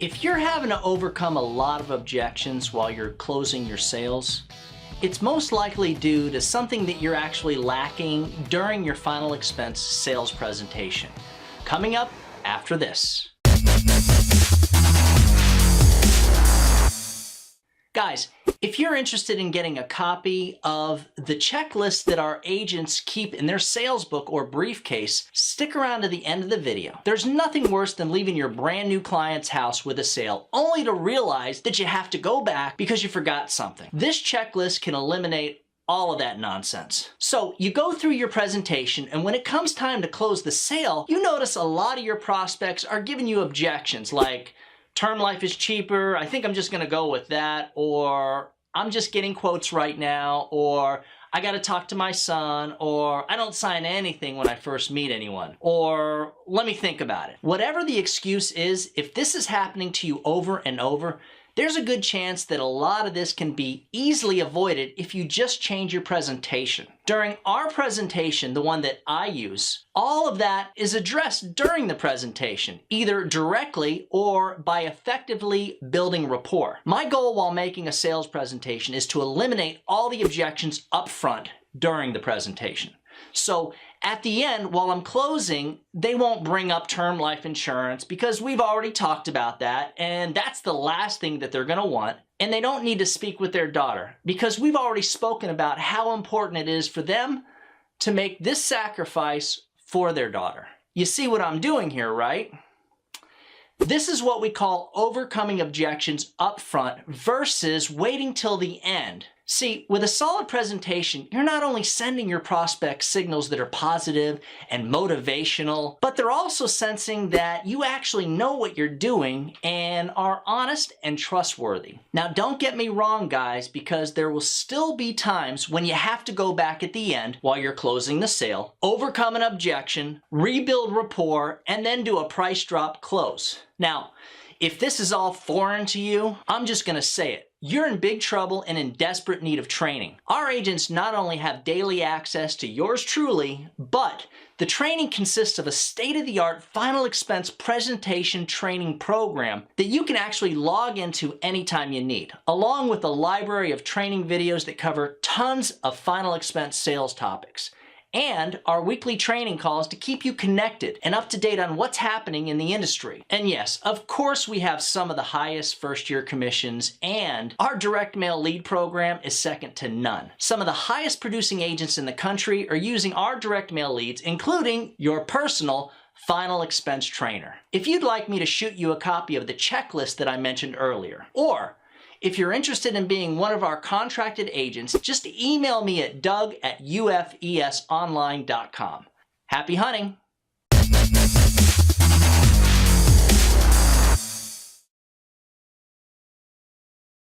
If you're having to overcome a lot of objections while you're closing your sales, it's most likely due to something that you're actually lacking during your final expense sales presentation. Coming up after this. Guys, if you're interested in getting a copy of the checklist that our agents keep in their sales book or briefcase, stick around to the end of the video. There's nothing worse than leaving your brand new client's house with a sale only to realize that you have to go back because you forgot something. This checklist can eliminate all of that nonsense. So you go through your presentation, and when it comes time to close the sale, you notice a lot of your prospects are giving you objections like, term life is cheaper, I think I'm just gonna go with that, or I'm just getting quotes right now, or I gotta talk to my son, or I don't sign anything when I first meet anyone, or let me think about it. Whatever the excuse is, if this is happening to you over and over, there's a good chance that a lot of this can be easily avoided if you just change your presentation. During our presentation, the one that I use, all of that is addressed during the presentation, either directly or by effectively building rapport. My goal while making a sales presentation is to eliminate all the objections up front during the presentation. So at the end, while I'm closing, they won't bring up term life insurance because we've already talked about that, and that's the last thing that they're going to want. And they don't need to speak with their daughter because we've already spoken about how important it is for them to make this sacrifice for their daughter. You see what I'm doing here, right? This is what we call overcoming objections up front versus waiting till the end. See, with a solid presentation, you're not only sending your prospects signals that are positive and motivational, but they're also sensing that you actually know what you're doing and are honest and trustworthy. Now, don't get me wrong, guys, because there will still be times when you have to go back at the end while you're closing the sale, overcome an objection, rebuild rapport, and then do a price drop close. Now, if this is all foreign to you, I'm just gonna say it. You're in big trouble and in desperate need of training. Our agents not only have daily access to yours truly, but the training consists of a state-of-the-art final expense presentation training program that you can actually log into anytime you need, along with a library of training videos that cover tons of final expense sales topics, and our weekly training calls to keep you connected and up to date on what's happening in the industry. And yes, of course we have some of the highest first-year commissions, and our direct mail lead program is second to none. Some of the highest producing agents in the country are using our direct mail leads, including your personal final expense trainer. If you'd like me to shoot you a copy of the checklist that I mentioned earlier, or if you're interested in being one of our contracted agents, just email me at doug@ufesonline.com. Happy hunting!